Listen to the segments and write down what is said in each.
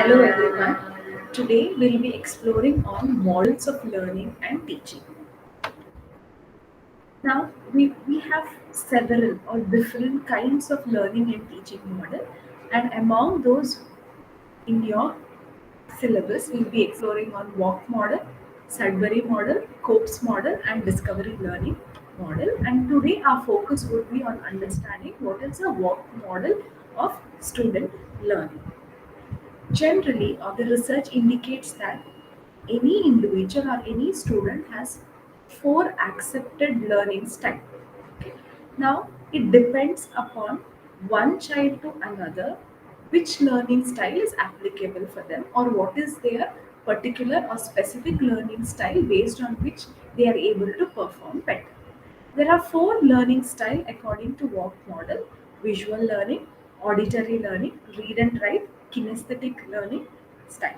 Hello everyone. Today we'll be exploring on models of learning and teaching. Now we have several or different kinds of learning and teaching model, and among those in your syllabus we'll be exploring on walk model, Sudbury model, Cope's model and discovery learning model. And today our focus would be on understanding what is a walk model of student learning. Generally, the research indicates that any individual or any student has four accepted learning styles. Okay. Now, it depends upon one child to another which learning style is applicable for them or what is their particular or specific learning style based on which they are able to perform better. There are four learning styles according to Walk model: visual learning, auditory learning, read and write, kinesthetic learning style.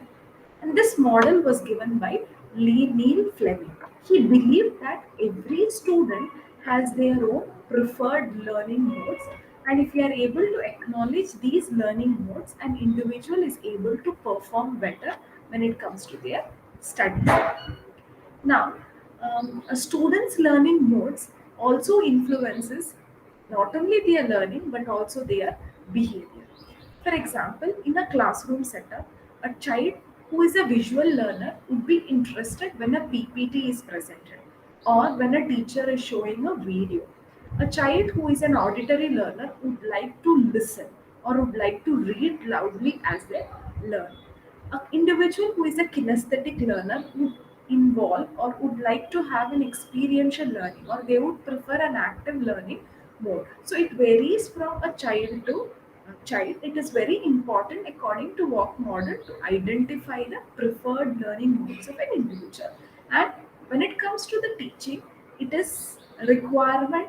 And this model was given by Neil Fleming. He believed that every student has their own preferred learning modes, and if you are able to acknowledge these learning modes, an individual is able to perform better when it comes to their studies. Now, a student's learning modes also influences not only their learning but also their behavior. For example, in a classroom setup, a child who is a visual learner would be interested when a PPT is presented or when a teacher is showing a video. A child who is an auditory learner would like to listen or would like to read loudly as they learn. An individual who is a kinesthetic learner would involve or would like to have an experiential learning or they would prefer an active learning mode. So it varies from a child to a child. It is very important according to Walk model to identify the preferred learning modes of an individual. And when it comes to the teaching, it is a requirement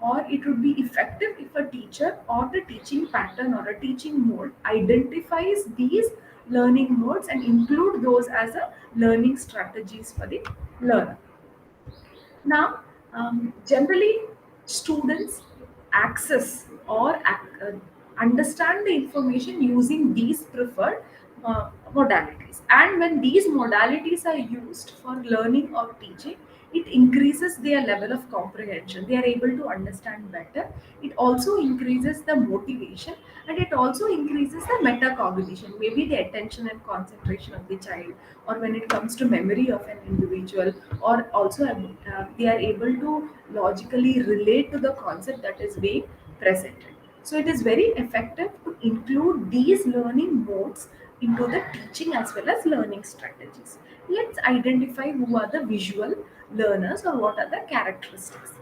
or it would be effective if a teacher or the teaching pattern or a teaching mode identifies these learning modes and include those as a learning strategies for the learner. Now, generally, students access or understand the information using these preferred modalities. And when these modalities are used for learning or teaching, it increases their level of comprehension. They are able to understand better. It also increases the motivation and it also increases the metacognition, maybe the attention and concentration of the child, or when it comes to memory of an individual, or also they are able to logically relate to the concept that is being presented. So it is very effective to include these learning modes into the teaching as well as learning strategies. Let's identify who are the visual learners or what are the characteristics.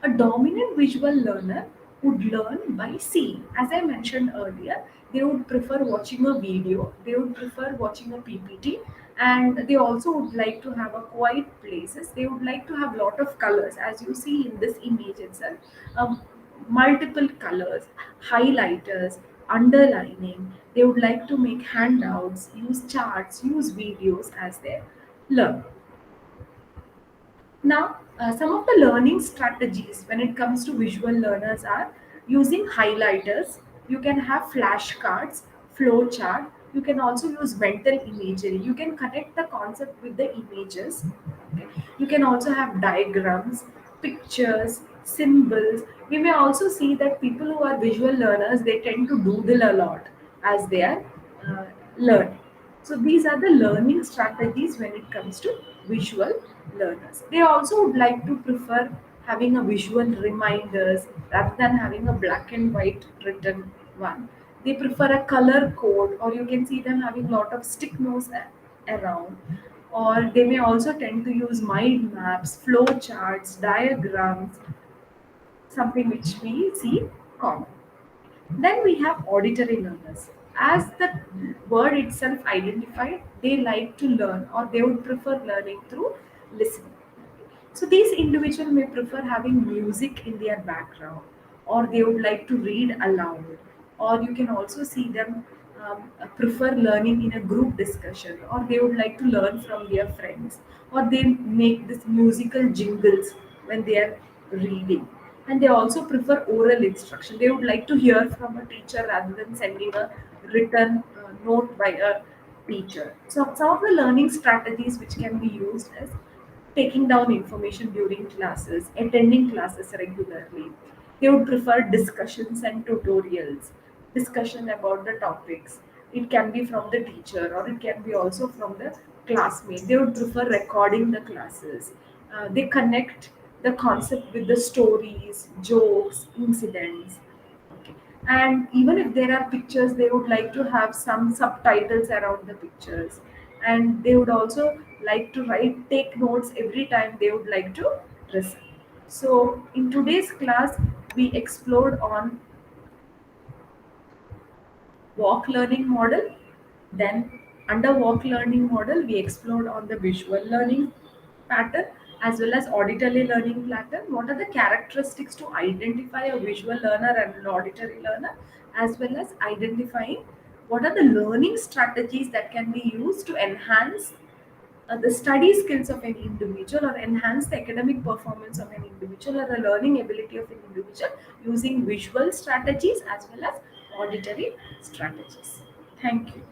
A dominant visual learner would learn by seeing. As I mentioned earlier, they would prefer watching a video, they would prefer watching a PPT, and they also would like to have a quiet places. They would like to have lot of colors, as you see in this image itself. Multiple colors, highlighters, underlining. They would like to make handouts, use charts, use videos as they learn. Now, some of the learning strategies when it comes to visual learners are using highlighters. You can have flashcards, flow chart. You can also use mental imagery. You can connect the concept with the images. Okay. You can also have diagrams, pictures, symbols. We may also see that people who are visual learners, they tend to doodle a lot as they are uh, learning. So these are the learning strategies when it comes to visual learners. They also would like to prefer having a visual reminders rather than having a black and white written one. They prefer a color code, or you can see them having a lot of stick notes around. Or they may also tend to use mind maps, flow charts, diagrams, something which we see common. Then we have auditory learners. As the word itself identified, they like to learn or they would prefer learning through listening. So these individuals may prefer having music in their background, or they would like to read aloud, or you can also see them prefer learning in a group discussion, or they would like to learn from their friends, or they make this musical jingles when they are reading. And they also prefer oral instruction. They would like to hear from a teacher rather than sending a written note by a teacher. So some of the learning strategies which can be used is taking down information during classes, attending classes regularly. They would prefer discussions and tutorials, discussion about the topics. It can be from the teacher or it can be also from the classmate. They would prefer recording the classes. They connect the concept with the stories, jokes, incidents. Okay. And even if there are pictures, they would like to have some subtitles around the pictures. And they would also like to take notes every time they would like to listen. So, in today's class, we explored on walk learning model. Then, under walk learning model, we explored on the visual learning pattern as well as auditory learning pattern. What are the characteristics to identify a visual learner and an auditory learner, as well as identifying what are the learning strategies that can be used to enhance the study skills of an individual or enhance the academic performance of an individual or the learning ability of an individual using visual strategies as well as auditory strategies. Thank you.